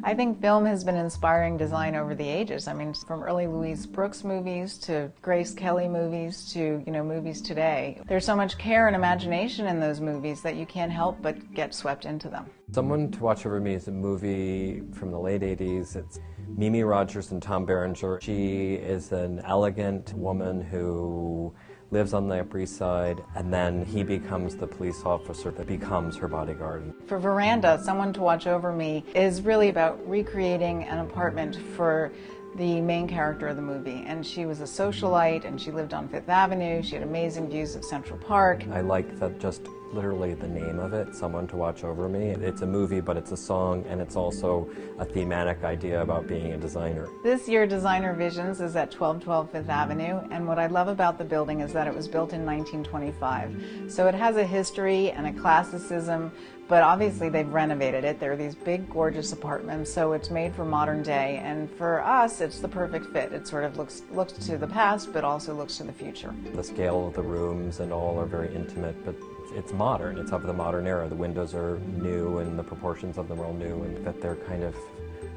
I think film has been inspiring design over the ages. I mean, from early Louise Brooks movies to Grace Kelly movies to, movies today. There's so much care and imagination in those movies that you can't help but get swept into them. Someone to Watch Over Me is a movie from the late 80s. It's Mimi Rogers and Tom Berenger. She is an elegant woman who lives on the Upper East Side, and then he becomes the police officer that becomes her bodyguard. For Veranda, Someone to Watch Over Me is really about recreating an apartment for the main character of the movie. And she was a socialite, and she lived on Fifth Avenue. She had amazing views of Central Park. I like that just literally the name of it, Someone to Watch Over Me. It's a movie, but it's a song, and it's also a thematic idea about being a designer. This year, Designer Visions is at 1212 Fifth Avenue, and what I love about the building is that it was built in 1925. So it has a history and a classicism, but obviously they've renovated it. There are these big, gorgeous apartments, so it's made for modern day, and for us, it's the perfect fit. It sort of looks to the past, but also looks to the future. The scale of the rooms and all are very intimate, but it's modern. It's of the modern era. The windows are new and the proportions of them are all new, and that they're kind of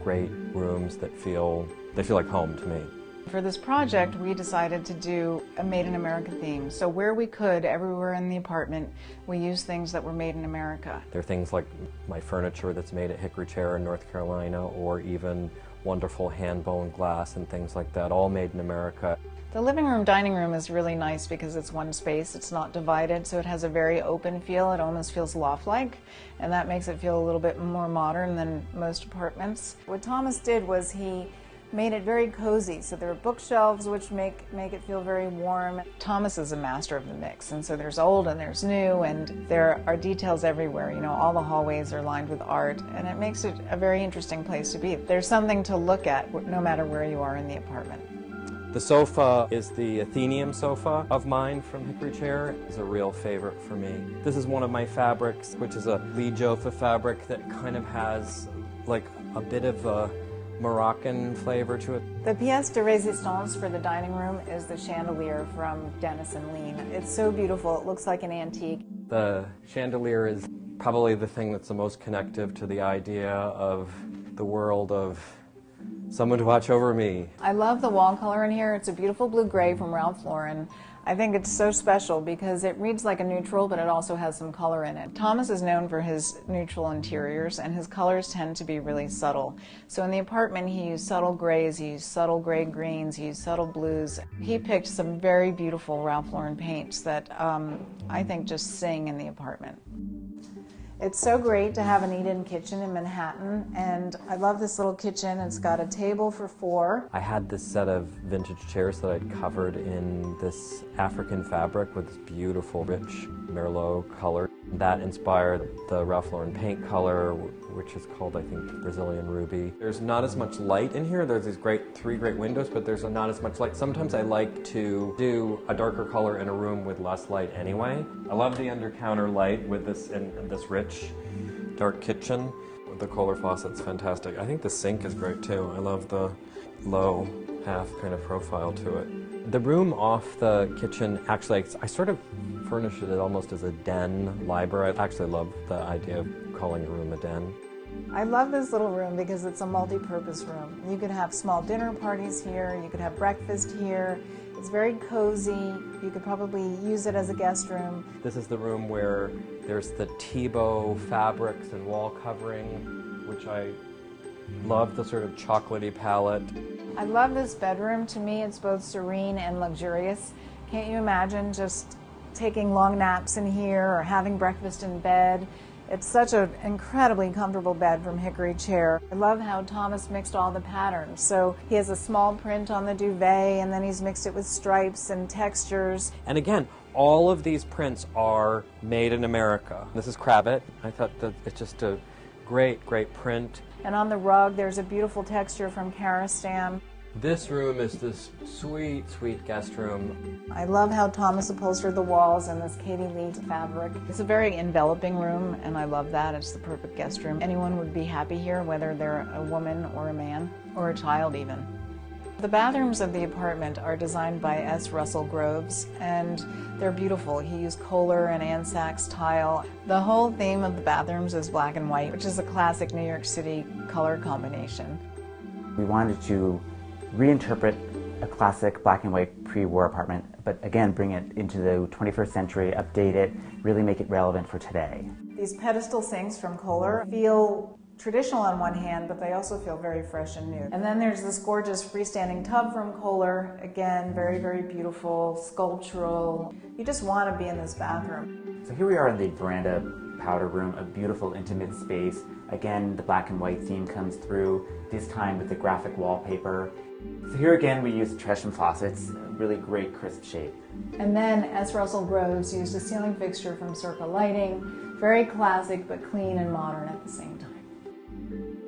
great rooms that feel like home to me. For this project, we decided to do a Made in America theme. So where we could, everywhere in the apartment, we used things that were made in America. There are things like my furniture that's made at Hickory Chair in North Carolina, or even wonderful hand-blown glass and things like that, all made in America. The living room, dining room is really nice because it's one space, it's not divided, so it has a very open feel. It almost feels loft-like, and that makes it feel a little bit more modern than most apartments. What Thomas did was he made it very cozy, so there are bookshelves which make it feel very warm. Thomas is a master of the mix, and so there's old and there's new, and there are details everywhere. All the hallways are lined with art, and it makes it a very interesting place to be. There's something to look at no matter where you are in the apartment. The sofa is the Athenium sofa of mine from Hickory Chair. It's a real favorite for me. This is one of my fabrics, which is a Lee Joffe fabric that kind of has like a bit of a Moroccan flavor to it. The pièce de résistance for the dining room is the chandelier from Dennis and Lean. It's so beautiful, it looks like an antique. The chandelier is probably the thing that's the most connective to the idea of the world of Someone to Watch Over Me. I love the wall color in here. It's a beautiful blue-gray from Ralph Lauren. I think it's so special because it reads like a neutral, but it also has some color in it. Thomas is known for his neutral interiors, and his colors tend to be really subtle. So in the apartment, he used subtle grays, he used subtle gray greens, he used subtle blues. He picked some very beautiful Ralph Lauren paints that I think just sing in the apartment. It's so great to have an eat-in kitchen in Manhattan, and I love this little kitchen. It's got a table for 4. I had this set of vintage chairs that I'd covered in this African fabric with this beautiful, rich Merlot color. That inspired the Ralph Lauren paint color, which is called, I think, Brazilian Ruby. There's not as much light in here. There's these 3 great windows, but there's not as much light. Sometimes I like to do a darker color in a room with less light anyway. I love the under-counter light with this and this rich, dark kitchen. The Kohler faucet's fantastic. I think the sink is great too. I love the low half kind of profile to it. The room off the kitchen, actually, I sort of furnished it almost as a den library. I actually love the idea of calling a room a den. I love this little room because it's a multi-purpose room. You could have small dinner parties here, you could have breakfast here. It's very cozy. You could probably use it as a guest room. This is the room where there's the Thibaut fabrics and wall covering, which I love, the sort of chocolatey palette. I love this bedroom. To me, it's both serene and luxurious. Can't you imagine just taking long naps in here or having breakfast in bed? It's such an incredibly comfortable bed from Hickory Chair. I love how Thomas mixed all the patterns. So he has a small print on the duvet, and then he's mixed it with stripes and textures. And again, all of these prints are made in America. This is Cravat. I thought that it's just a great, great print. And on the rug, there's a beautiful texture from Karastan. This room is this sweet, sweet guest room. I love how Thomas upholstered the walls in this Katie Lee fabric. It's a very enveloping room, and I love that. It's the perfect guest room. Anyone would be happy here, whether they're a woman or a man, or a child even. The bathrooms of the apartment are designed by S. Russell Groves, and they're beautiful. He used Kohler and Ansax tile. The whole theme of the bathrooms is black and white, which is a classic New York City color combination. We wanted to reinterpret a classic black and white pre-war apartment, but again bring it into the 21st century, update it, really make it relevant for today. These pedestal sinks from Kohler feel traditional on one hand, but they also feel very fresh and new. And then there's this gorgeous freestanding tub from Kohler, again, very, very beautiful, sculptural. You just want to be in this bathroom. So here we are in the Veranda powder room, a beautiful intimate space. Again, the black and white theme comes through, this time with the graphic wallpaper. So here again we use Tresham faucets, really great crisp shape. And then S. Russell Groves used a ceiling fixture from Circa Lighting, very classic but clean and modern at the same time.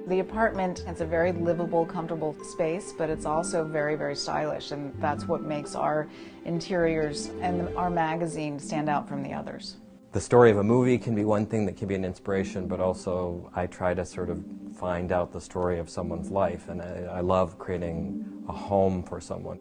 The apartment is a very livable, comfortable space, but it's also very, very stylish, and that's what makes our interiors and our magazine stand out from the others. The story of a movie can be one thing that can be an inspiration, but also I try to sort of find out the story of someone's life, and I love creating a home for someone.